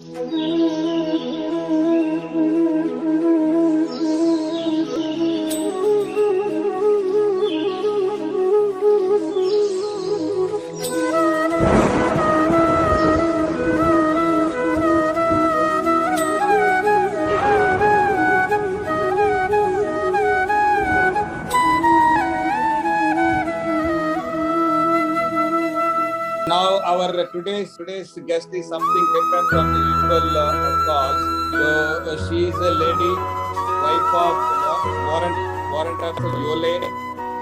Now our today's guest is something different from the usual calls. So she is a lady, wife of Warrant Officer Yole,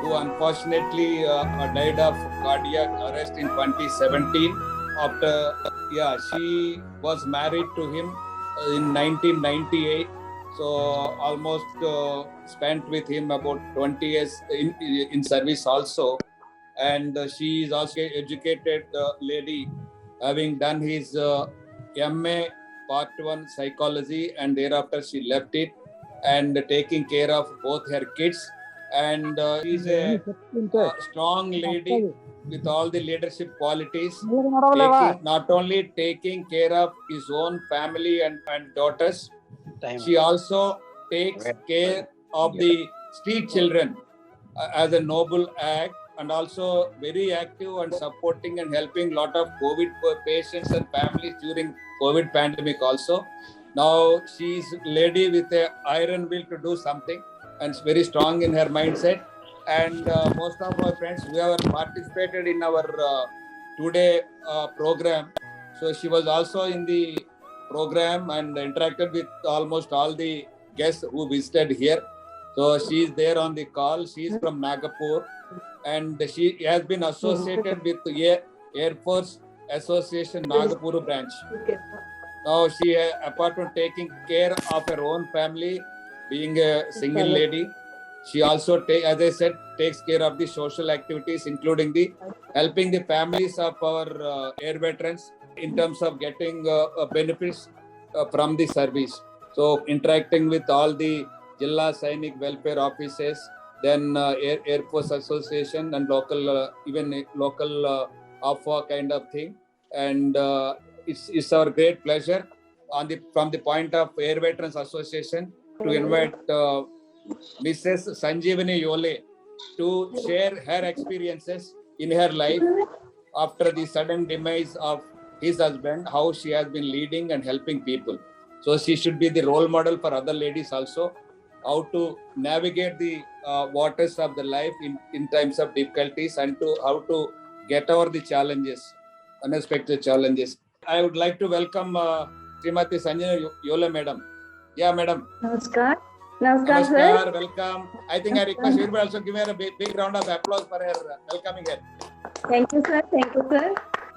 who unfortunately died of cardiac arrest in 2017. After she was married to him in 1998. So almost spent with him about 20 years in service also. And she is also educated lady, having done his MA Part 1 Psychology, and thereafter she left it and taking care of both her kids. And she is a strong lady with all the leadership qualities, not only taking care of his own family and daughters, she also takes care of the street children as a noble act, and also very active and supporting and helping lot of COVID patients and families during COVID pandemic also. Now she is lady with a iron will to do something, and very strong in her mindset. And most of our friends who have participated in our today program, so she was also in the program and interacted with almost all the guests who visited here. So she is there on the call. She is from Nagapur, and she has been associated with Air Force Association Nagapur branch. Now she, apart from taking care of her own family, being a single lady, she also, as I said, takes care of the social activities, including the helping the families of our air veterans in terms of getting benefits from the service. So interacting with all the Jilla Sainik welfare offices, then Air Force Association and local, even local AFA kind of thing. And it's our great pleasure from the point of Air Veterans Association to invite Mrs. Sanjeevani Yole to share her experiences in her life after the sudden demise of his husband, how she has been leading and helping people. So she should be the role model for other ladies also, how to navigate the waters of the life in times of difficulties, and to how to get over the challenges, unexpected challenges. I would like to welcome Srimati Sanjana Yole madam. Yeah, madam. Namaskar. Namaskar, sir. Welcome. I think I request everybody also give her a big round of applause for her welcoming her. Thank you, sir. Thank you, sir.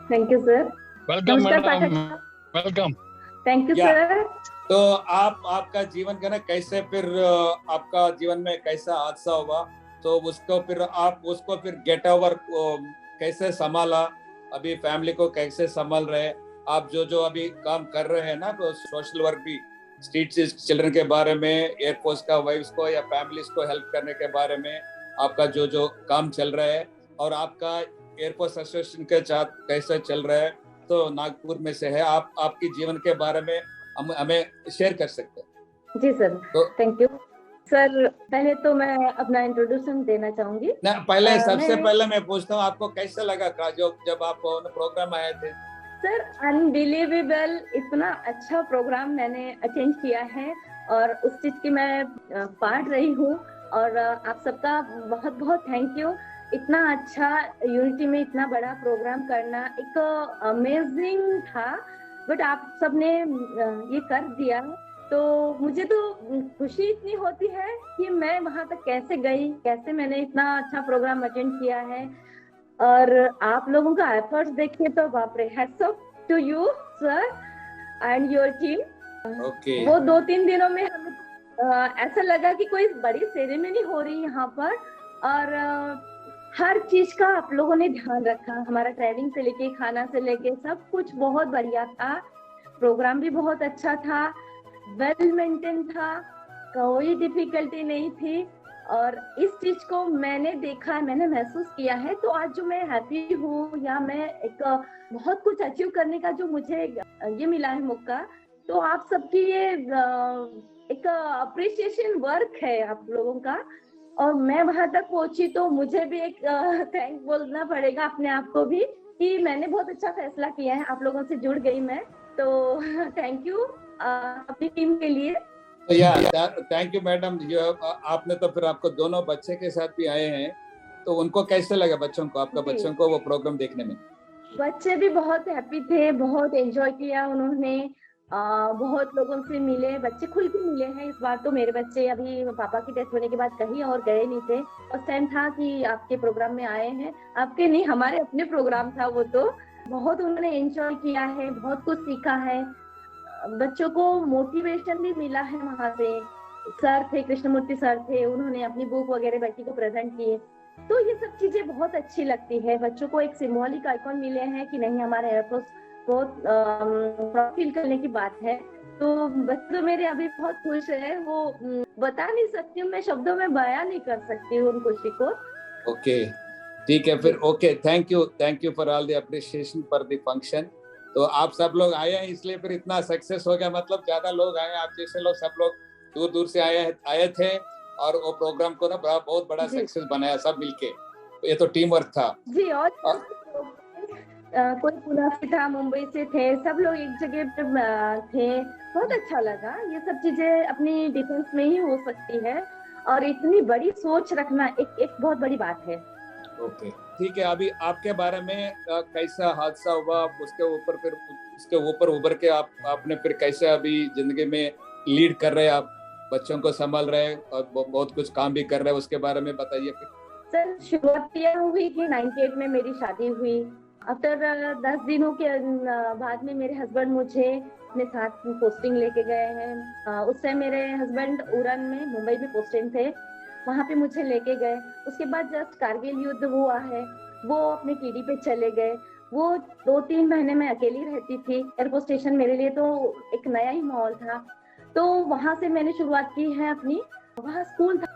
Thank you, sir. Welcome, Namaskar, madam. Welcome. Thank you, sir. तो आपका जीवन का ना कैसे फिर आपका जीवन में कैसा हादसा हुआ, तो उसको फिर गेट ओवर कैसे संभाला, अभी फैमिली को कैसे संभाल रहे, आप जो अभी काम कर रहे हैं ना, तो सोशल वर्क भी स्ट्रीट चिल्ड्रन के बारे में, एयरफोर्स का वाइफ्स को या फैमिलीज को हेल्प करने के बारे में आपका जो काम चल रहा है, और आपका एयरफोर्स एसोसिएशन के साथ कैसे चल रहा है, तो नागपुर में से है, आपकी जीवन के बारे में हमें शेयर कर सकते हैं। जी सर, थैंक यू सर। पहले तो मैं अपना इंट्रोडक्शन देना चाहूंगी। सबसे पहले मैं पूछता हूँ, आपको कैसा लगा जब आप प्रोग्राम आए थे? सर, अनबिलीवेबल, इतना अच्छा प्रोग्राम मैंने अटेंड किया है और उस चीज की मैं पार्ट रही हूँ, और आप सबका बहुत बहुत थैंक यू। इतना अच्छा यूनिटी में इतना बड़ा प्रोग्राम करना एक अमेजिंग था, बट आप सबने ये कर दिया, तो मुझे तो खुशी इतनी होती है कि मैं वहां तक कैसे गई, कैसे मैंने इतना अच्छा प्रोग्राम अटेंड किया है। और आप लोगों का एफर्ट्स देखिए तो बाप रे, hats off to you sir and your team. वो 2-3 दिनों में हमें ऐसा लगा कि कोई बड़ी सेरेमनी हो रही है यहाँ पर, और हर चीज का आप लोगों ने ध्यान रखा। हमारा ट्रेनिंग से लेके, खाना से लेके, सब कुछ बहुत बढ़िया था। प्रोग्राम भी बहुत अच्छा था, वेल मेंटेन था, कोई डिफिकल्टी नहीं थी, और इस चीज को मैंने देखा है, मैंने महसूस किया है। तो आज जो मैं हैप्पी हूँ, या मैं एक बहुत कुछ अचीव करने का जो मुझे ये मिला है मौका, तो आप सबकी ये एक अप्रिसिएशन वर्क है आप लोगों का, और मैं वहां तक पहुंची तो मुझे भी एक थैंक बोलना पड़ेगा अपने आप को भी कि मैंने बहुत अच्छा फैसला किया है, आप लोगों से जुड़ गई मैं, तो थैंक यू अपनी टीम के लिए। तो या थैंक यू मैडम। आपने तो फिर आपको दोनों बच्चे के साथ भी आए हैं, तो उनको कैसे लगा बच्चों को, आपका जी। बच्चों को वो प्रोग्राम देखने में? बच्चे भी बहुत हैप्पी थे, बहुत एंजॉय किया उन्होंने, बहुत लोगों से मिले, बच्चे खुल के मिले हैं इस बार तो। मेरे बच्चे अभी पापा की डेथ होने के बाद कहीं और गए नहीं थे, फर्स्ट टाइम था कि आपके प्रोग्राम में आए हैं, आपके नहीं हमारे अपने प्रोग्राम था वो, तो बहुत उन्होंने एंजॉय किया है, बहुत कुछ सीखा है, बच्चों को मोटिवेशन भी मिला है वहां से। सर थे, कृष्णमूर्ति सर थे, उन्होंने अपनी बुक वगैरह बेटी को प्रेजेंट किए, तो ये सब चीजें बहुत अच्छी लगती है। बच्चों को एक सिंबॉलिक आइकॉन मिले हैं कि नहीं, हमारे एयरफोर्स बहुत प्राउड फील करने की बात है, तो बच्चे मेरे अभी बहुत खुश है, वो बता नहीं सकती हूँ, मैं शब्दों में बयां नहीं कर सकती हूँ उन खुशी को। ओके, ठीक है फिर। Okay, thank you for all the appreciation for the function. तो आप सब लोग आए हैं इसलिए फिर इतना सक्सेस हो गया, मतलब ज्यादा लोग आए, आप जैसे लोग सब लोग दूर दूर से आए थे, और वो प्रोग्राम को ना बहुत बड़ा सक्सेस बनाया सब मिलके। तो ये तो टीम वर्क था जी। और कोई पुणे से था, मुंबई से थे, सब लोग एक जगह पे थे, बहुत अच्छा लगा। ये सब चीजें अपनी डिफेंस में ही हो सकती है, और इतनी बड़ी सोच रखना एक बहुत बड़ी बात है। ओके, ठीक है। अभी आपके बारे में कैसा हादसा हुआ, उसके ऊपर उभर के आपने फिर कैसे अभी जिंदगी में लीड कर रहे हैं, आप बच्चों को संभाल रहे हैं और बहुत कुछ काम भी कर रहे हैं, उसके बारे में बताइए फिर। सर, शुरुआत यह हुई कि 98 में मेरी शादी हुई। आफ्टर 10 दिनों के बाद में मेरे हस्बैंड मुझे अपने साथ पोस्टिंग लेके गए हैं। उस टाइम मेरे हस्बैंड उड़न में मुंबई में पोस्टिंग थे, वहां पे मुझे लेके गए। उसके बाद जस्ट कारगिल युद्ध हुआ है, वो अपने टीडी पे चले गए। वो 2-3 महीने में अकेली रहती थी। एयरपोर्ट स्टेशन मेरे लिए तो एक नया ही माहौल था, तो वहां से मैंने शुरुआत की है अपनी। वहाँ स्कूल था,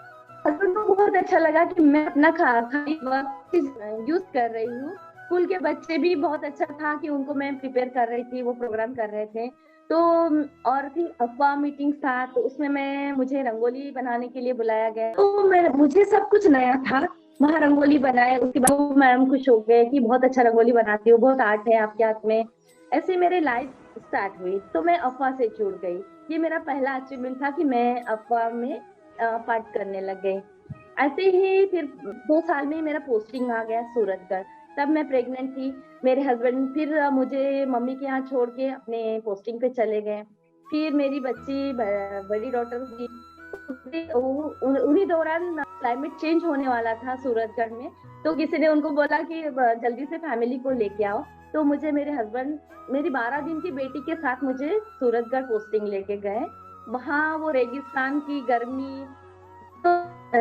हस्बैंड को बहुत अच्छा लगा कि मैं अपना खाली वक्त यूज कर रही हूँ। स्कूल के बच्चे भी बहुत अच्छा था कि उनको मैं प्रिपेयर कर रही थी, वो प्रोग्राम कर रहे थे। तो और फिर अफवाह मीटिंग था, तो उसमें मुझे रंगोली बनाने के लिए बुलाया गया, तो मुझे सब कुछ नया था। वहाँ रंगोली बनाए, उसके बाद मैडम खुश हो गए कि बहुत अच्छा रंगोली बनाती हो, बहुत आर्ट है आपके हाथ में। ऐसे मेरे लाइफ स्टार्ट हुई, तो मैं अफवाह से जुड़ गई। ये मेरा पहला अचीवमेंट था कि मैं अफवाह में पार्ट करने लग गई। ऐसे ही फिर 2 साल में मेरा पोस्टिंग आ गया सूरतगढ़। तब मैं प्रेग्नेंट थी। मेरे हस्बैंड फिर मुझे मम्मी के यहाँ छोड़ के अपने पोस्टिंग पे चले गए। फिर मेरी बच्ची बड़ी डॉटर हुई, उन्हीं दौरान क्लाइमेट चेंज होने वाला था सूरतगढ़ में, तो किसी ने उनको बोला कि जल्दी से फैमिली को लेके आओ। तो मुझे मेरे हस्बैंड मेरी 12 दिन की बेटी के साथ मुझे सूरतगढ़ पोस्टिंग लेके गए। वहाँ वो रेगिस्तान की गर्मी, तो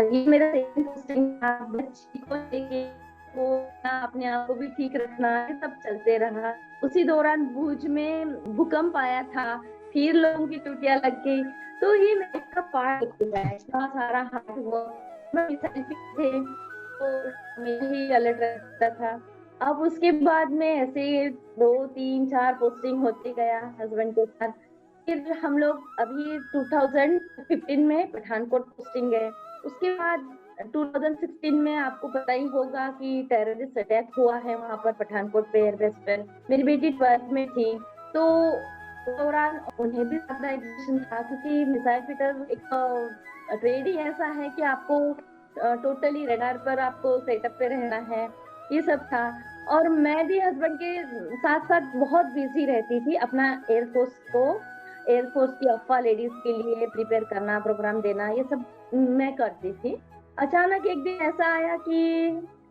ये मेरा सेकंड पोस्टिंग था। बच्ची को लेके वो अपने आप को भी ठीक रखना, ये सब चलते रहा। उसी दौरान भुज में भूकंप आया था, फिर लोगों की टूटियां लग गई। तो ये मेरा पार्ट है, इतना सारा हार्ड वर्क थे, तो मेरा ही अलर्ट रहता था। अब उसके बाद में ऐसे 2-3-4 पोस्टिंग होते गया हस्बैंड के साथ। फिर हम लोग अभी 2015 में पठानकोट पोस्टिंग गए। उसके बाद 2016 में आपको पता ही होगा कि टेररिस्ट अटैक हुआ है वहां पर पठानकोट पे एयरबेस पर। मेरी बेटी 12th में थी, तो उस दौरान उन्हें भी ज्यादा एजुकेशन था, क्योंकि मिसाइल फिटर एक ट्रेड ही ऐसा है कि आपको टोटली रडार पर आपको सेटअप पे रहना है, ये सब था। और मैं भी हस्बैंड के साथ साथ बहुत बिजी रहती थी, अपना एयरफोर्स की अफवाह लेडीज के लिए प्रिपेयर करना, प्रोग्राम देना, ये सब मैं करती थी। अचानक एक दिन ऐसा आया कि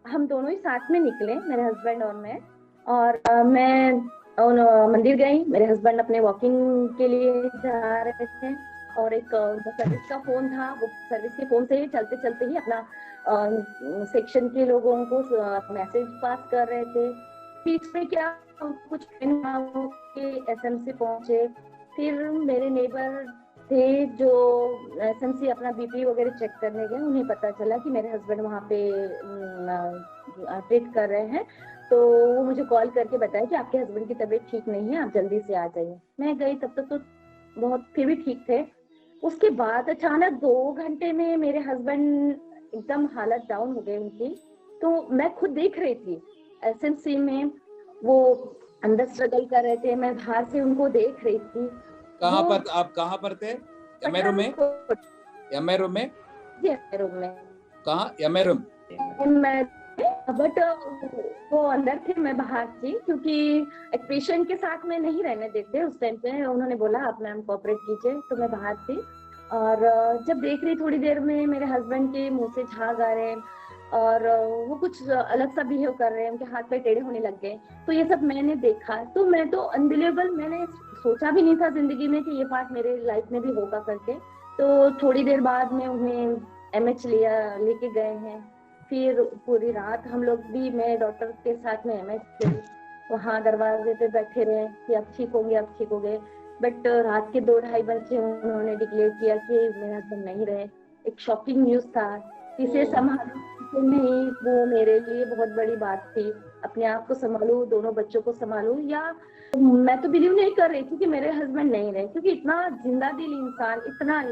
हम दोनों ही साथ में निकले, मेरे हस्बैंड और मैं, और मैं मंदिर गई। मेरे हस्बैंड अपने वॉकिंग के लिए जा रहे थे, और एक सर्विस का फोन था, वो सर्विस के फोन से ही चलते चलते ही अपना सेक्शन के लोगों को मैसेज पास कर रहे थे। बीच में क्या कुछ एसएमसी पहुंचे। फिर मेरे नेबर थे जो एसएमसी अपना बीपी वगैरह चेक करने गए, उन्हें पता चला कि मेरे हस्बैंड वहाँ पे ट्रीट कर रहे हैं। तो वो मुझे कॉल करके बताया कि आपके हस्बैंड की तबीयत ठीक नहीं है, आप जल्दी से आ जाइए। मैं गई, तब तक तो बहुत फिर भी ठीक थे। उसके बाद अचानक 2 घंटे में मेरे हस्बैंड एकदम हालत डाउन हो गई उनकी। तो मैं खुद देख रही थी एसएमसी में, वो अंदर स्ट्रगल कर रहे थे, मैं बाहर से उनको देख रही थी। कहाँ वो पर आप कहाँ पर थे? यमेरुम में? पठानकोट, यमेरुम में? जी, रूम में। कहाँ? यमेरुम? मैं बट वो अंदर थे, मैं बाहर थी, क्योंकि एक पेशेंट के साथ में नहीं रहने देते उस टाइम पे। उन्होंने बोला आप मैम कोऑपरेट कीजिए, तो मैं बाहर थी। और जब देख रही, थोड़ी देर में मेरे हस्बैंड के मुंह से झाग आ रहे हैं, और वो कुछ अलग सा बिहेव कर रहे हैं, उनके हाथ पे टेढ़े होने लग गए। तो ये सब मैंने देखा, तो मैं तो अनबिलीवेबल, मैंने सोचा भी नहीं था जिंदगी में कि ये पार्ट मेरे लाइफ में भी होगा करके। तो थोड़ी देर बाद में उन्हें एमएच लेके गए हैं। फिर पूरी रात हम लोग भी, मैं डॉक्टर के साथ में एमएच गई, वहाँ दरवाजे पे बैठे रहे कि अब ठीक होंगे, अब ठीक हो गए। बट रात के 2-2:30 बजे उन्होंने डिक्लेयर किया कि मेरे हस्बैंड नहीं रहे। एक शॉकिंग न्यूज था। किसे संभालूं किसे नहीं, वो मेरे लिए बहुत बड़ी बात थी। अपने आप को संभालूं, दोनों बच्चों को संभालूं, या मैं तो बिलीव नहीं कर रही थी कि मेरे हस्बैंड नहीं रहे, क्योंकि इतना जिंदा दिल इंसान, इतना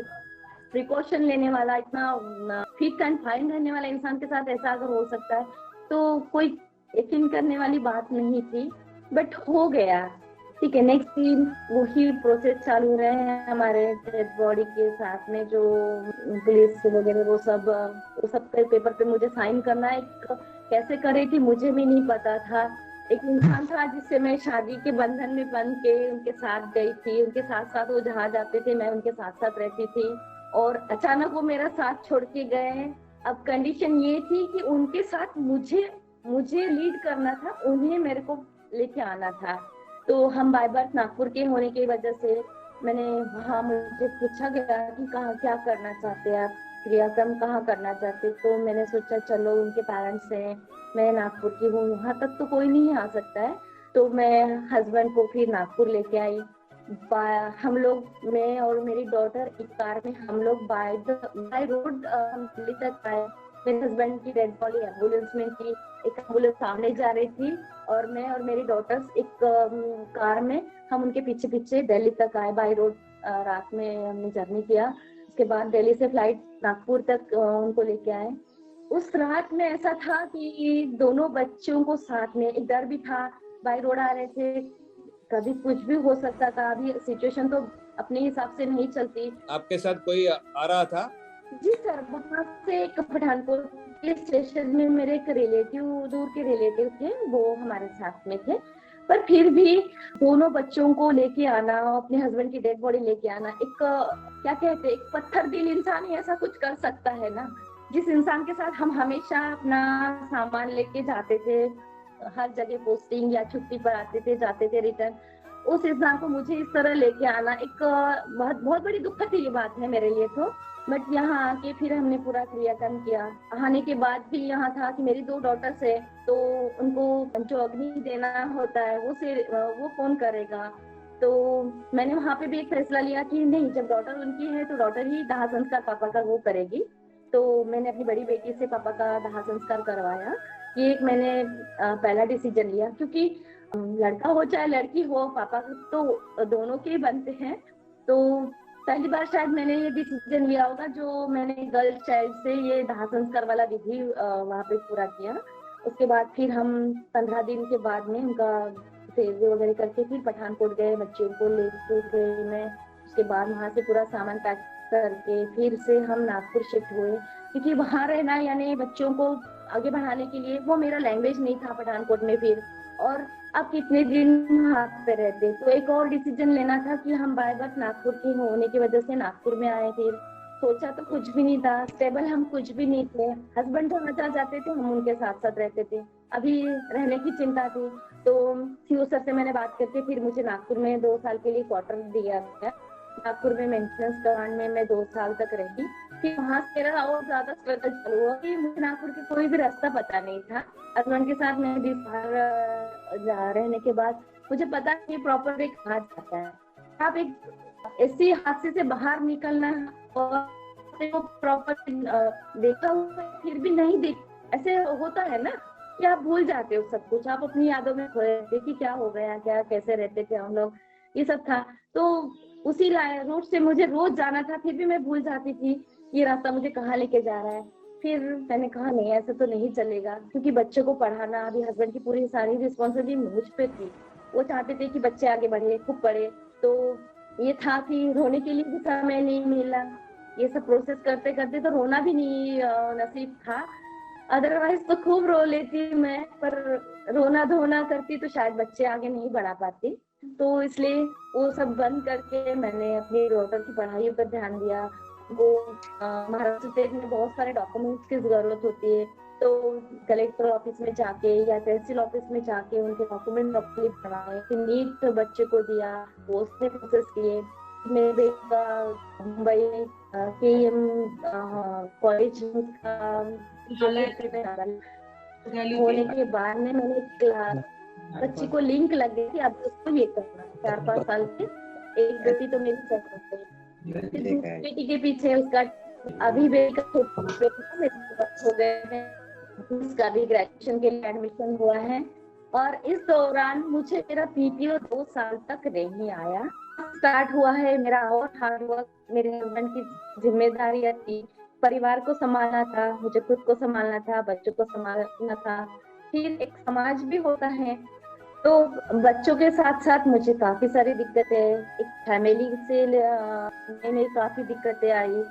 प्रिकॉशन लेने वाला, इतना फिट एंड फाइन रहने वाला इंसान के साथ ऐसा अगर हो सकता है, तो कोई यकीन करने वाली बात नहीं थी। बट हो गया, ठीक है। नेक्स्ट दिन वही प्रोसेस चालू रहे हैं हमारे डेड बॉडी के साथ में, जो पुलिस वगैरह वो सब पेपर पे मुझे साइन करना है। कैसे करे थी मुझे भी नहीं पता था। एक इंसान था जिससे मैं शादी के बंधन में बंध के उनके साथ गई थी, उनके साथ साथ वो जहाँ जाते थे मैं उनके साथ साथ रहती थी, और अचानक वो मेरा साथ छोड़ के गए। अब कंडीशन ये थी कि उनके साथ मुझे लीड करना था, उन्हें मेरे को लेके आना था। तो हम बाय बर्थ नागपुर के होने की वजह से मैंने वहाँ, मुझे पूछा गया कि कहाँ क्या करना चाहते हैं आप, क्रियाक्रम कहाँ करना चाहते। तो मैंने सोचा चलो उनके पेरेंट्स हैं, मैं नागपुर की हूँ, वहाँ तक तो कोई नहीं आ सकता है। तो मैं हस्बैंड को फिर नागपुर लेके आई। हम लोग, मैं और मेरी डॉटर एक कार में, हम लोग बाय रोड हम दिल्ली तक आए। मेरे हस्बैंड की डेड बॉडी एम्बुलेंस में थी, एक एम्बुलेंस सामने जा रही थी, और मैं और मेरी डॉटर्स एक कार में, हम उनके पीछे पीछे दिल्ली तक आए बाय रोड। रात में हमने जर्नी किया। उसके बाद दिल्ली से फ्लाइट नागपुर तक उनको लेके आए। उस रात में ऐसा था कि दोनों बच्चों को साथ में, एक डर भी था, बाय रोड आ रहे थे, कभी कुछ भी हो सकता था। अभी सिचुएशन तो अपने हिसाब से नहीं चलती। आपके साथ कोई आ रहा था? जी सर, वहाँ से एक पठानकोट के स्टेशन में मेरे एक रिलेटिव, दूर के रिलेटिव थे, वो हमारे साथ में थे। पर फिर भी दोनों बच्चों को लेके आना, अपने हस्बैंड की डेड बॉडी लेके आना, एक क्या कहते हैं, एक पत्थर दिल इंसान ही ऐसा कुछ कर सकता है ना। जिस इंसान के साथ हम हमेशा अपना सामान लेके जाते थे, हर जगह पोस्टिंग या छुट्टी पर आते थे, जाते थे रिटर्न, उस इंसान को मुझे इस तरह लेके आना एक बहुत बहुत बड़ी दुखद ये बात है मेरे लिए तो। बट यहाँ आके फिर हमने पूरा क्रियाक्रम किया। आने के बाद भी यहाँ था कि मेरी 2 डॉटर्स है, तो उनको जो अग्नि देना होता है वो कौन करेगा। तो मैंने वहाँ पे भी एक फैसला लिया कि नहीं, जब डॉटर उनकी है तो डॉटर ही दाह संस्कार पापा का वो करेगी। तो मैंने अपनी बड़ी बेटी से पापा का दाह संस्कार करवाया। ये एक मैंने पहला डिसीजन लिया, क्योंकि लड़का हो चाहे लड़की हो, पापा तो दोनों के बनते हैं। तो पहली बार शायद मैंने ये डिसीजन लिया होगा जो मैंने गर्ल चाइल्ड से ये दाह संस्कार वाला विधि वहाँ पे पूरा किया। उसके बाद फिर हम 15 दिन के बाद में उनका सेवे वगैरह करके फिर पठानकोट गए, बच्चों को लेके गए मैं। उसके बाद वहाँ से पूरा सामान पैक करके फिर से हम नागपुर शिफ्ट हुए, क्योंकि वहाँ रहना यानी बच्चों को आगे बढ़ाने के लिए, वो मेरा लैंग्वेज नहीं था पठानकोट में फिर, और अब कितने दिन वहाँ पे रहते। तो एक और डिसीजन लेना था कि हम बाय बर्थ नागपुर के होने की वजह से नागपुर में आए। फिर सोचा तो कुछ भी नहीं था, स्टेबल हम कुछ भी नहीं थे। हस्बैंड जहाँ जहाँ जाते थे हम उनके साथ साथ रहते थे, अभी रहने की चिंता थी। तो सीओ सर से मैंने बात करके फिर मुझे नागपुर में 2 साल के लिए क्वार्टर दिया गया। नागपुर में मेंटेनेंस कमांड में मैं 2 साल तक रही। फिर वहाँ से मेरा और ज्यादा स्ट्रगल चालू हुआ कि मुझे नागपुर के कोई भी रास्ता पता नहीं था। हस्बैंड के साथ मैं 20 साल रहने के बाद मुझे पता नहीं प्रॉपर वे कहाँ जाता है। आप एक ऐसी हादसे से बाहर निकलना और प्रॉपर देखा हुआ फिर भी नहीं देख, ऐसे होता है ना। कि आप भूल जाते हो सब कुछ, आप अपनी यादों में खोए रहते कि क्या हो गया, क्या कैसे रहते थे हम लोग, ये सब था। तो उसी रोड से मुझे रोज जाना था, फिर भी मैं भूल जाती थी ये रास्ता मुझे कहाँ लेके जा रहा है। फिर मैंने कहा नहीं, ऐसे तो नहीं चलेगा, क्योंकि बच्चों को पढ़ाना, अभी हस्बैंड की पूरी सारी रिस्पॉन्सिबिलिटी मुझ पे थी। वो चाहते थे कि बच्चे आगे बढ़े, खूब पढ़े। तो ये था कि रोने के लिए भी समय नहीं मिला। ये सब प्रोसेस करते करते तो रोना भी नहीं नसीब था। अदरवाइज तो खूब रो लेती मैं, पर रोना धोना करती तो शायद बच्चे आगे नहीं बढ़ा पाती। तो इसलिए वो सब बंद करके मैंने अपनी डॉटर की पढ़ाई पर ध्यान दिया। वो महाराष्ट्र स्टेट में बहुत सारे डॉक्यूमेंट्स की जरूरत होती है, तो कलेक्टर ऑफिस में जाके या तहसील ऑफिस में जाके उनके डॉक्यूमेंट प्रॉपर्ली बनवाए, फिर नीट बच्चे को दिया, वो उसने प्रोसेस किए। मेरे बेटे का मुंबई KM कॉलेज होने के बाद में मैंने बच्ची को लिंक लग गई कि अब उसको ये करना है। 4-5 साल की एक बेटी तो मेरी सेट हो गई, फिर दूसरी बेटी के पीछे उसका अभी बेटी का छोटा बेटा मेरे हो गए हैं, उसका भी ग्रेजुएशन के लिए एडमिशन हुआ है। और इस दौरान मुझे मेरा PPO 2 साल तक नहीं आया। स्टार्ट हुआ है मेरा और हार्ड वर्क। मेरे हस्बैंड की जिम्मेदारियां थी, परिवार को संभालना था, मुझे खुद को संभालना था, बच्चों को संभालना था। फिर एक समाज भी होता है, तो बच्चों के साथ साथ मुझे काफी सारी दिक्कतें, एक फैमिली से में काफी दिक्कतें आई।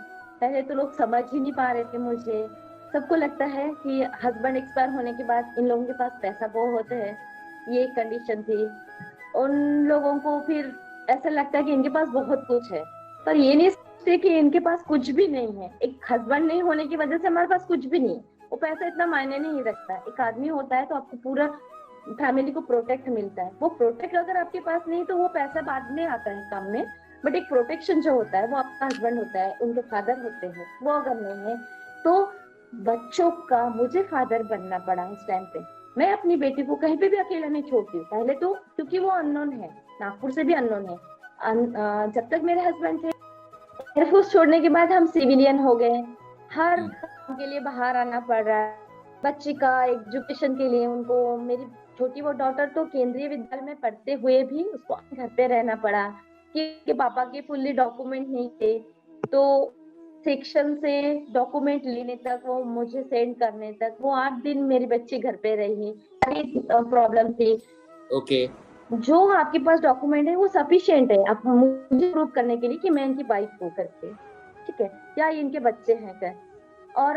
पहले तो लोग समझ ही नहीं पा रहे थे मुझे। सबको लगता है कि हस्बैंड एक्सपायर होने के बाद इन लोगों के पास पैसा बहुत है, ये कंडीशन थी। उन लोगों को फिर ऐसा लगता है कि इनके पास बहुत कुछ है, पर ये नहीं सोचते कि इनके पास कुछ भी नहीं है। एक हस्बैंड नहीं होने की वजह से हमारे पास कुछ भी नहीं, वो पैसा इतना मायने नहीं रखता। एक आदमी होता है तो आपको पूरा फैमिली को प्रोटेक्ट मिलता है। वो प्रोटेक्ट अगर आपके पास नहीं तो वो पैसा बाद में आता है काम में, बट एक प्रोटेक्शन जो होता है वो आपका हस्बैंड होता है, उनके फादर होते हैं। वो अगर नहीं है तो बच्चों का मुझे फादर बनना पड़ा उस टाइम पे। मैं अपनी बेटी को कहीं पे भी अकेला नहीं छोड़ती हूँ, पहले तो क्योंकि वो अननोन है, नागपुर से भी अननोन है। जब तक मेरे हस्बैंड थे, एयरफोर्स छोड़ने के बाद हम सिविलियन हो गए। हर काम के लिए बाहर आना पड़ रहा है, बच्चे का एजुकेशन के लिए। उनको, मेरी छोटी वो डॉटर तो केंद्रीय विद्यालय में पढ़ते हुए भी उसको घर पे रहना पड़ा कि पापा के फुल्ली डॉक्यूमेंट नहीं थे, तो सेक्शन से डॉक्यूमेंट लेने तक, वो मुझे सेंड करने तक, वो 8 दिन मेरी बच्ची घर पे रही। प्रॉब्लम थी। ओके। जो आपके पास डॉक्यूमेंट है वो सफिशिएंट है आप मुझे प्रूव करने के लिए कि मैं इनकी वाइफ हूँ करके, ठीक है, या ये इनके बच्चे हैं कर। और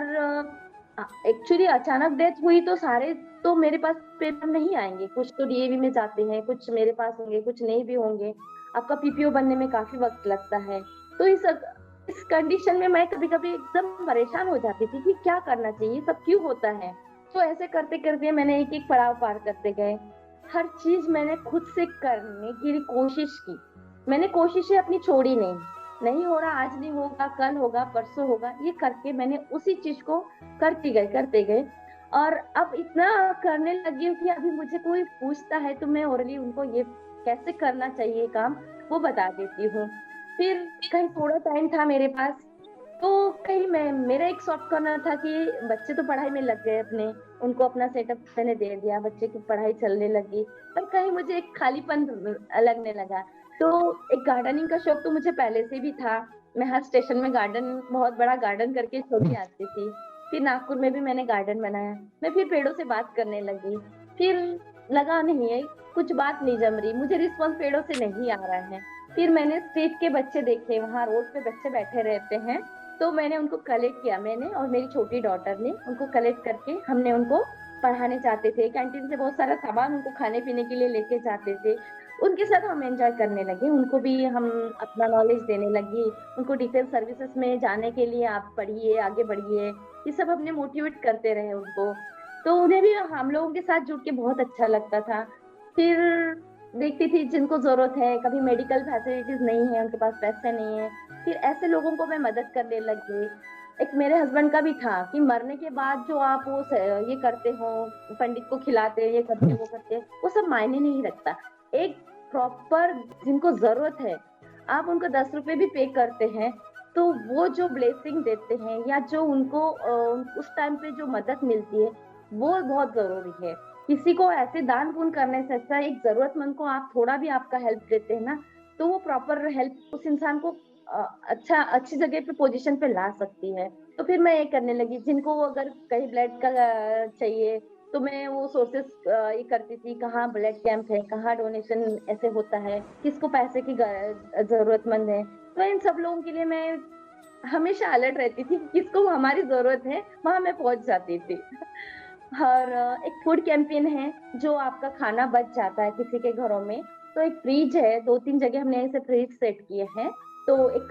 एक्चुअली अचानक डेथ हुई तो सारे तो मेरे पास पेपर नहीं आएंगे, कुछ तो DAV में जाते हैं, कुछ मेरे पास होंगे, कुछ नहीं भी होंगे। आपका PPO बनने में काफी वक्त लगता है। तो इस कंडीशन में मैं कभी कभी एकदम परेशान हो जाती थी कि क्या करना चाहिए, सब क्यों होता है। तो ऐसे करते करते मैंने एक एक पड़ाव पार करते गए। हर चीज मैंने खुद से करने की कोशिश की। मैंने कोशिशें अपनी छोड़ी नहीं। नहीं हो रहा, आज नहीं होगा, कल होगा, परसों होगा, ये करके मैंने उसी चीज को करते गए। और अब इतना करने लगी हूँ कि अभी मुझे कोई पूछता है तो मैं ओरली उनको ये कैसे करना चाहिए काम वो बता देती हूँ। फिर कहीं थोड़ा टाइम था मेरे पास, तो कहीं मेरा एक सॉफ्ट कॉर्नर था कि बच्चे तो पढ़ाई में लग गए अपने, उनको अपना सेटअप मैंने दे दिया, बच्चे की पढ़ाई चलने लगी। पर कहीं मुझे एक खालीपन लगने लगा। तो एक गार्डनिंग का शौक तो मुझे पहले से भी था। मैं हर स्टेशन में गार्डन, बहुत बड़ा गार्डन करके छोड़ के आती थी। फिर नागपुर में भी मैंने गार्डन बनाया। मैं फिर पेड़ों से बात करने लगी। फिर लगा नहीं है, कुछ बात नहीं जम रही, मुझे रिस्पॉन्स पेड़ों से नहीं आ रहा है। फिर मैंने स्ट्रीट के बच्चे देखे, वहां रोड पे बच्चे बैठे रहते हैं, तो मैंने उनको कलेक्ट किया। मैंने और मेरी छोटी डॉटर ने उनको कलेक्ट करके हमने उनको पढ़ाने जाते थे। कैंटीन से बहुत सारा सामान उनको खाने पीने के लिए लेके जाते थे। उनके साथ हम एंजॉय करने लगे, उनको भी हम अपना नॉलेज देने लगी। उनको डिफेंस सर्विसेज में जाने के लिए आप पढ़िए, आगे बढ़िए, ये सब हमने मोटिवेट करते रहे उनको। तो उन्हें भी हम लोगों के साथ जुड़ के बहुत अच्छा लगता था। फिर देखती थी जिनको जरूरत है, कभी मेडिकल फैसिलिटीज नहीं है, उनके पास पैसे नहीं है, फिर ऐसे लोगों को मैं मदद करने लग गई। एक मेरे हस्बैंड का भी था कि मरने के बाद जो आप वो ये करते हो, पंडित को खिलाते, ये करते वो करते, वो सब मायने नहीं रखता। एक प्रॉपर जिनको जरूरत है, आप उनको 10 रुपए भी पे करते हैं, तो वो जो ब्लेसिंग देते हैं या जो उनको उस टाइम पे जो मदद मिलती है, वो बहुत जरूरी है। किसी को ऐसे दान पुण्य करने से अच्छा एक जरूरतमंद को आप थोड़ा भी आपका हेल्प देते हैं ना, तो वो प्रॉपर हेल्प उस इंसान को अच्छी जगह पे पोजीशन पे ला सकती है। तो फिर मैं ये करने लगी, जिनको अगर कहीं ब्लड का चाहिए तो मैं वो सोर्सेस ये करती थी, कहाँ ब्लड कैंप है, कहाँ डोनेशन ऐसे होता है, किसको पैसे की जरूरतमंद है। तो इन सब लोगों के लिए मैं हमेशा अलर्ट रहती थी, किसको हमारी जरूरत है वहां मैं पहुंच जाती थी। और एक फूड कैंपेन है, जो आपका खाना बच जाता है किसी के घरों में, तो एक फ्रिज है, 2-3 जगह हमने ऐसे फ्रिज सेट किए हैं। तो एक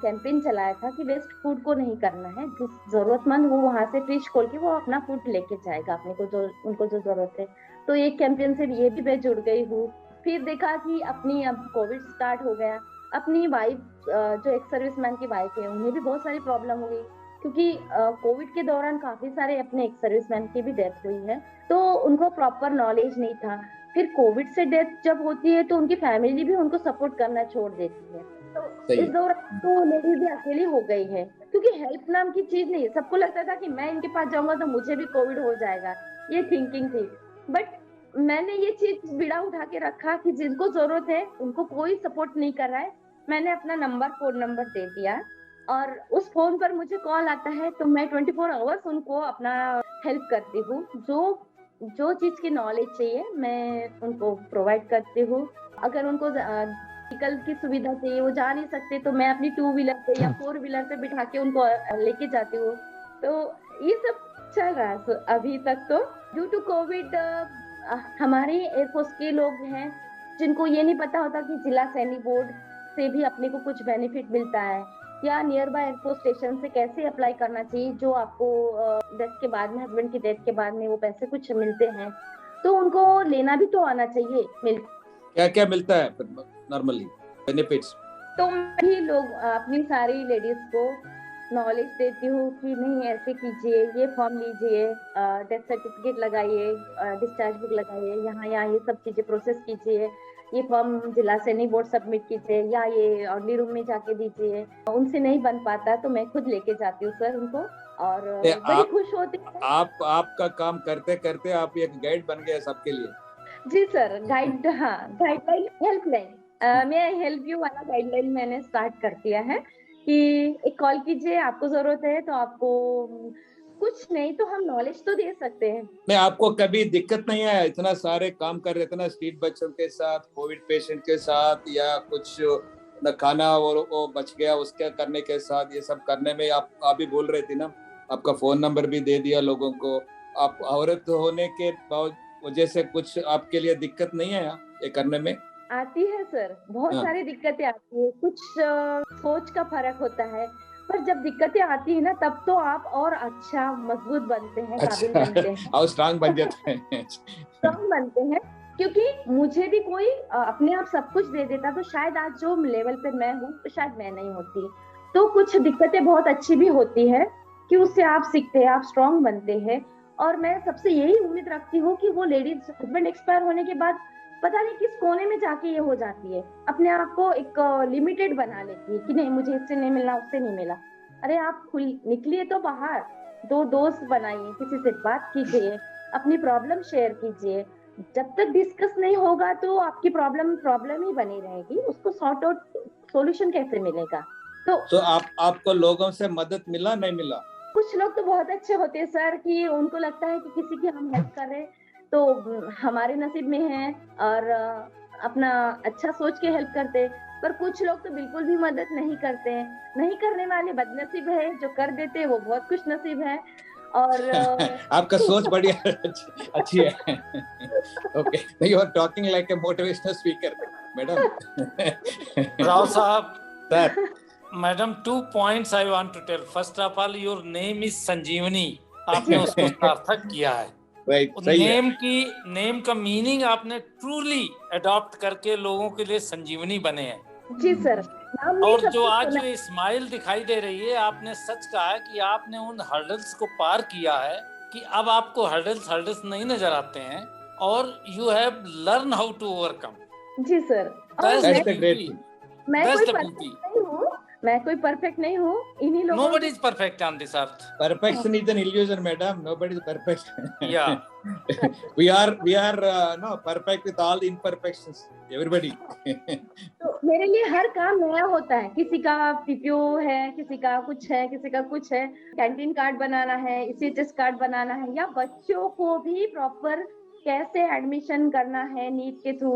कैंपेन चलाया था कि वेस्ट फूड को नहीं करना है, जिस जरूरतमंद हो वहां से फ्रिज खोल के वो अपना फूड लेके जाएगा अपने को, जो उनको जो जरूरत है। तो एक कैंपेन से ये भी मैं जुड़ गई हूँ। फिर देखा कि अपनी, अब कोविड स्टार्ट हो गया, अपनी वाइफ जो एक सर्विसमैन की वाइफ है, उन्हें भी बहुत सारी प्रॉब्लम हो गई, क्योंकि कोविड के दौरान काफी सारे अपने एक्स सर्विसमैन की भी डेथ हुई है, तो उनको प्रॉपर नॉलेज नहीं था। फिर कोविड से डेथ जब होती है तो उनकी फैमिली भी उनको सपोर्ट करना छोड़ देती है। तो सही इस दौरान तो लेडीज भी अकेली हो गई है, क्योंकि हेल्प नाम की चीज नहीं है। सबको लगता था कि मैं इनके पास जाऊंगा तो मुझे भी कोविड हो जाएगा, ये थिंकिंग थी। बट मैंने ये चीज बीड़ा उठा के रखा कि जिनको जरूरत है उनको कोई सपोर्ट नहीं कर रहा है, मैंने अपना नंबर, फोन नंबर दे दिया, और उस फोन पर मुझे कॉल आता है तो मैं 24 आवर्स उनको अपना हेल्प करती हूँ। जो जो चीज की नॉलेज चाहिए मैं उनको प्रोवाइड करती हूँ। अगर उनको व्हीकल की सुविधा चाहिए, वो जा नहीं सकते, तो मैं अपनी 2 व्हीलर पे या 4 व्हीलर पे बिठा के उनको लेके जाती हूँ। तो ये सब चल रहा है अभी तक। तो ड्यू टू कोविड हमारे एयरफोर्स के लोग हैं जिनको ये नहीं पता होता कि जिला सैनिक बोर्ड से भी अपने को कुछ बेनिफिट मिलता है, या नियर बाय एयरफोर्स स्टेशन से कैसे अप्लाई करना चाहिए, जो आपको डेथ के बाद में, हस्बैंड की डेथ के बाद में वो पैसे कुछ मिलते हैं, तो उनको लेना भी तो आना चाहिए। क्या क्या मिलता है नॉर्मली बेनिफिट्स? तो मैं भी लोग अपनी सारी लेडीज को नॉलेज देती हूँ कि नहीं ऐसे कीजिए, ये फॉर्म लीजिए, डेथ सर्टिफिकेट लगाइए, डिस्चार्ज बुक लगाइए, यहाँ यहाँ ये सब चीजें प्रोसेस कीजिए, ये फॉर्म जिला सैनिक बोर्ड सबमिट कीजिए, या ये ऑर्डनरी रूम में जाके दीजिए। उनसे नहीं बन पाता तो मैं खुद लेके जाती हूँ सर उनको, और बड़ी खुश होती है। आपका काम करते करते आप एक गाइड बन गए सबके लिए। जी सर, गाइड, हाँ, गाइडलाइन, हेल्पलाइन, मैं हेल्प यू वाला गाइडलाइन मैंने स्टार्ट कर दिया है कि एक कॉल कीजिए, आपको जरूरत है तो आपको कुछ नहीं तो हम नॉलेज तो दे सकते हैं। मैं आपको कभी दिक्कत नहीं आया, इतना सारे काम कर रहे थे ना, स्ट्रीट बच्चों के साथ, कोविड पेशेंट के साथ, या कुछ न खाना वो बच गया उसके करने के साथ, ये सब करने में आप भी बोल रहे थे ना, आपका फोन नंबर भी दे दिया लोगों को। आप औरत होने के वजह से कुछ आपके लिए दिक्कत नहीं आया ये करने में? आती है सर, बहुत सारी दिक्कतें आती है, कुछ सोच का फर्क होता है, पर जब दिक्कतें आती है ना तब तो आप और अच्छा मजबूत बनते हैं, काबिल बनते हैं और स्ट्रांग बन जाते हैं। स्ट्रांग बनते हैं। क्योंकि मुझे भी कोई अपने आप सब कुछ दे देता तो शायद आज जो लेवल पे मैं हूँ तो शायद मैं नहीं होती। तो कुछ दिक्कतें बहुत अच्छी भी होती है कि उससे आप सीखते हैं, आप स्ट्रांग बनते हैं। और मैं सबसे यही उम्मीद रखती हूँ कि वो लेडीज हस्बैंड एक्सपायर होने के बाद पता नहीं किस कोने में जाके ये हो जाती है, अपने आप को एक लिमिटेड बना लेती है कि नहीं मुझे इससे नहीं मिलना, उससे नहीं मिला। अरे आप खुल निकलिए तो बाहर, 2 दोस्त बनाइए, किसी से बात कीजिए, अपनी प्रॉब्लम शेयर कीजिए। जब तक डिस्कस नहीं होगा तो आपकी प्रॉब्लम ही बनी रहेगी, उसको सॉर्ट आउट सॉल्यूशन कैसे मिलेगा? तो आपको लोगों से मदद मिला, नहीं मिला? कुछ लोग तो बहुत अच्छे होते हैं सर कि उनको लगता है कि किसी की हम हेल्प कर रहे हैं तो हमारे नसीब में है, और अपना अच्छा सोच के हेल्प करते हैं। पर कुछ लोग तो बिल्कुल भी मदद नहीं करते हैं, नहीं करने वाले बदनसीब है, जो कर देते हैं वो बहुत खुश नसीब है। और आपका सोच बड़ी अच्छी है। Okay, you are talking like a motivational speaker madam. Rao sahab, sir, madam, 2 points I want to tell. First of all, your name is संजीवनी, आपने उसको सार्थक किया है। नेम का मीनिंग आपने ट्रूली अडॉप्ट करके लोगों के लिए संजीवनी बने हैं। जी सर। और जो आज जो स्माइल दिखाई दे रही है, आपने सच कहा है कि आपने उन हर्डल्स को पार किया है कि अब आपको हर्डल्स नहीं नजर आते हैं, और you have learn how to overcome. जी सर। मैं कोई परफेक्ट नहीं हूँ, मैं कोई परफेक्ट नहीं हूँ, इन्हीं लोगों Nobody is perfect on this earth. Perfection is an illusion, madam. Nobody is perfect. Yeah. we are no perfect with all the imperfections. Everybody. तो मेरे लिए हर काम नया होता है, किसी का पीपीओ है, किसी का कुछ है, किसी का कुछ है, कैंटीन कार्ड बनाना है, सीएचएस कार्ड बनाना है, या बच्चों को भी प्रॉपर कैसे एडमिशन करना है नीट के थ्रू,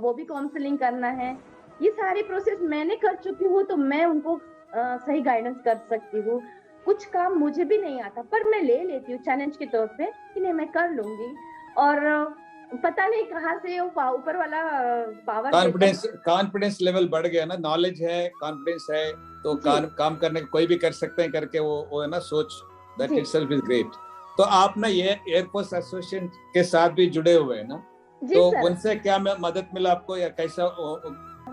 वो भी काउंसलिंग करना है। ये सारी प्रोसेस मैंने कर चुकी हूँ, तो मैं उनको सही गाइडेंस कर सकती हूँ। कुछ काम मुझे भी नहीं आता, पर मैं ले लेती हूँ चैलेंज के तौर पे कि नहीं मैं कर लूंगी। और पता नहीं कहाँ से वो ऊपर वाला पावर कॉन्फिडेंस लेवल बढ़ गया ना, नॉलेज है, कॉन्फिडेंस है, तो काम करने कोई भी कर सकते हैं करके वो है ना सोच, दैट इटसेल्फ इज ग्रेट। तो आप ना ये एयरफोर्स एसोसिएशन के साथ भी जुड़े हुए हैं ना, तो उनसे क्या मदद मिला आपको या कैसा?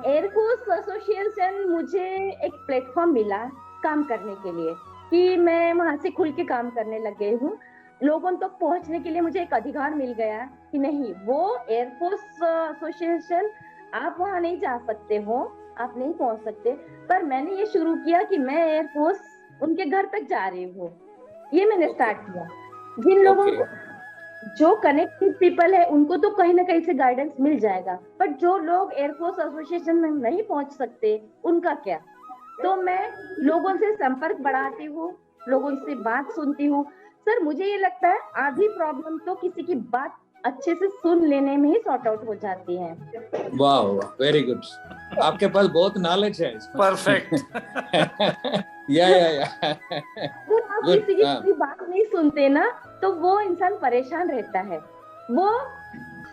एयरफोर्स एसोसिएशन मुझे एक प्लेटफॉर्म मिला काम करने के लिए, कि मैं वहां से खुल के काम करने लग गई हूँ। लोगों तक पहुंचने के लिए मुझे एक अधिकार मिल गया कि नहीं, वो एयरफोर्स एसोसिएशन आप वहां नहीं जा सकते हो, आप नहीं पहुंच सकते, पर मैंने ये शुरू किया कि मैं एयरफोर्स उनके घर तक जा रही हूँ। ये मैंने स्टार्ट किया। जिन लोगों को जो कनेक्टेड पीपल है उनको तो कहीं ना कहीं से गाइडेंस मिल जाएगा, बट जो लोग एयरफोर्स एसोसिएशन में नहीं पहुंच सकते उनका क्या? तो मैं लोगों से संपर्क बढ़ाती हूँ, लोगों से बात सुनती हूँ। सर मुझे ये लगता है आधी प्रॉब्लम तो किसी की बात अच्छे से सुन लेने में ही सॉर्ट आउट हो जाती है। वाह, वेरी गुड, आपके पास बहुत नॉलेज है। परफेक्ट। या अगर आप किसी की बात नहीं सुनते ना, तो वो इंसान परेशान रहता है। वो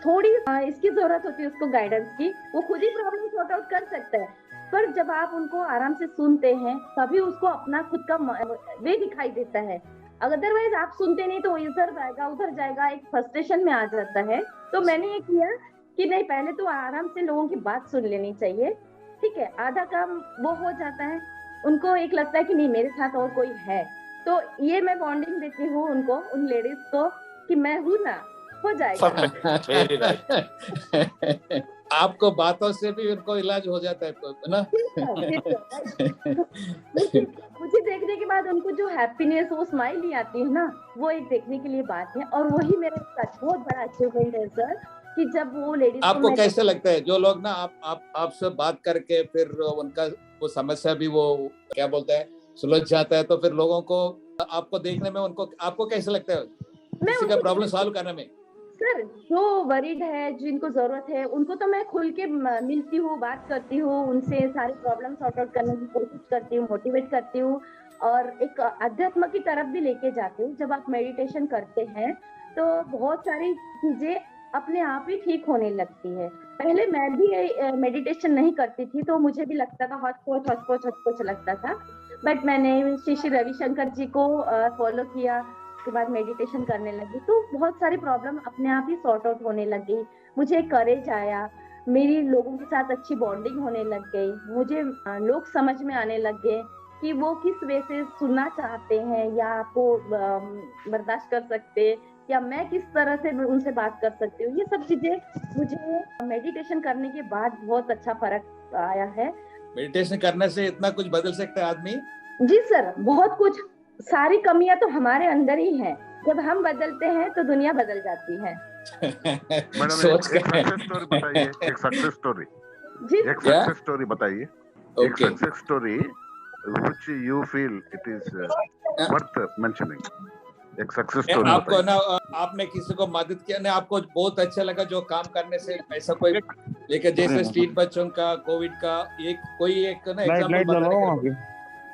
थोड़ी इसकी जरूरत होती है उसको गाइडेंस की, वो खुद ही प्रॉब्लम सॉर्ट आउट कर सकता है, पर जब आप उनको आराम से सुनते हैं तभी उसको अपना खुद का वे दिखाई देता है। अदरवाइज आप सुनते नहीं तो इधर जाएगा उधर जाएगा, एक फ्रस्ट्रेशन में आ जाता है। तो मैंने ये किया कि नहीं, पहले तो आराम से लोगों की बात सुन लेनी चाहिए, ठीक है, आधा काम वो हो जाता है, उनको एक लगता है कि नहीं मेरे साथ और कोई है, तो ये मैं बॉन्डिंग देती हूँ उनको, उन लेडीज को, कि मैं हूँ ना, हो जाएगा। Very right. आपको बातों से भी उनको इलाज हो जाता है ना। मुझे देखने के बाद उनको जो हैप्पीनेस, वो स्माइल नहीं आती है ना, वो एक देखने के लिए बात है। और वही मेरा सच बहुत बड़ा अचीवमेंट है सर, कि जब वो लेडीज आपको कैसे लगता है जो लोग ना आपसे बात करके फिर उनका वो समस्या भी वो क्या बोलते हैं सुलझ जाता है, तो फिर लोगों को आपको देखने में उनको आपको कैसे लगता है किसी का प्रॉब्लम सॉल्व करने में? सर जो वरीड है, जिनको जरूरत है, उनको तो मैं खुल के मिलती हूँ, बात करती हूँ, उनसे सारी प्रॉब्लम सॉर्ट आउट करने की कोशिश करती हूँ, मोटिवेट करती हूँ, और एक अध्यात्म की तरफ भी लेके जाती हूँ। जब आप मेडिटेशन करते हैं तो बहुत सारी चीजें अपने आप ही ठीक होने लगती है। पहले मैं भी मेडिटेशन नहीं करती थी, तो मुझे भी लगता था हौच-पौच लगता था, बट मैंने श्री रविशंकर जी को फॉलो किया, के बाद मेडिटेशन करने लगी, तो बहुत सारी प्रॉब्लम अपने आप ही सॉर्ट आउट होने लगी। मुझे करेज आया, मेरी लोगों के साथ अच्छी बॉन्डिंग होने लग गई, मुझे लोग समझ में आने लग गए कि वो किस वे से सुनना चाहते हैं या आपको बर्दाश्त कर सकते, या मैं किस तरह से उनसे बात कर सकती हूँ। ये सब चीजें मुझे मेडिटेशन करने के बाद बहुत अच्छा फर्क आया है। मेडिटेशन करने से इतना कुछ बदल सकता है आदमी? जी सर, बहुत कुछ। सारी कमियां तो हमारे अंदर ही हैं, जब हम बदलते हैं तो दुनिया बदल जाती है। मैडम एक सक्सेस स्टोरी बताइए, एक सक्सेस स्टोरी, एक सक्सेस स्टोरी बताइए, एक success story which you feel it is worth mentioning, एक सक्सेस स्टोरी आपको ना आपने किसी को मदद किया ना, आपको बहुत अच्छा लगा जो काम करने से, ऐसा कोई लेके जैसे स्ट्रीट बच्चों का, कोविड का, कोई एक ना एग्जांपल बताइए।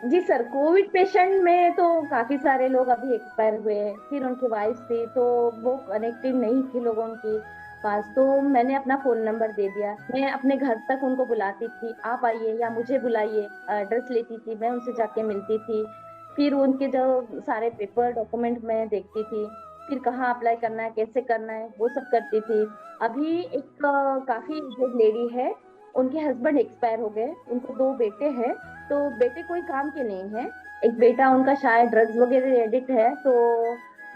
जी सर, कोविड पेशेंट में तो काफी सारे लोग अभी एक्सपायर हुए, फिर उनकी वाइफ थी तो वो कनेक्टेड नहीं थी लोगों के पास, तो मैंने अपना फोन नंबर दे दिया, मैं अपने घर तक उनको बुलाती थी, आप आइए या मुझे बुलाइए, एड्रेस लेती थी, मैं उनसे जाके मिलती थी, फिर उनके जो सारे पेपर डॉक्यूमेंट मैं देखती थी, फिर कहाँ अप्लाई करना है, कैसे करना है, वो सब करती थी। अभी एक काफी एजेड लेडी है, उनके हस्बैंड एक्सपायर हो गए, उनको 2 बेटे हैं, तो बेटे कोई काम के नहीं है, एक बेटा उनका शायद ड्रग्स वगैरह एडिक्ट है, तो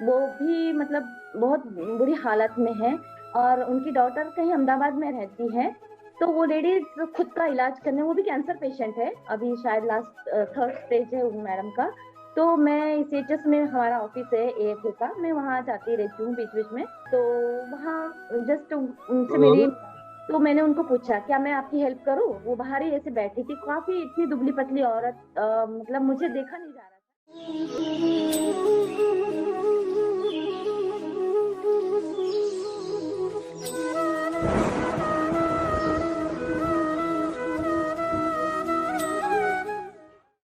वो भी मतलब बहुत बुरी हालत में है, और उनकी डॉटर कहीं अहमदाबाद में रहती है, तो वो लेडीज खुद का इलाज करने, वो भी कैंसर पेशेंट है, अभी शायद लास्ट 3rd स्टेज है उन मैडम का। तो मैं CHS में हमारा ऑफिस है AFA का, मैं वहाँ जाती रहती हूँ बीच बीच में। तो वहाँ जस्ट उनसे मेरी, तो मैंने उनको पूछा क्या मैं आपकी हेल्प करूँ। वो बाहर ही ऐसे बैठी थी, काफी इतनी दुबली पतली औरत, मतलब मुझे देखा नहीं जा रहा था।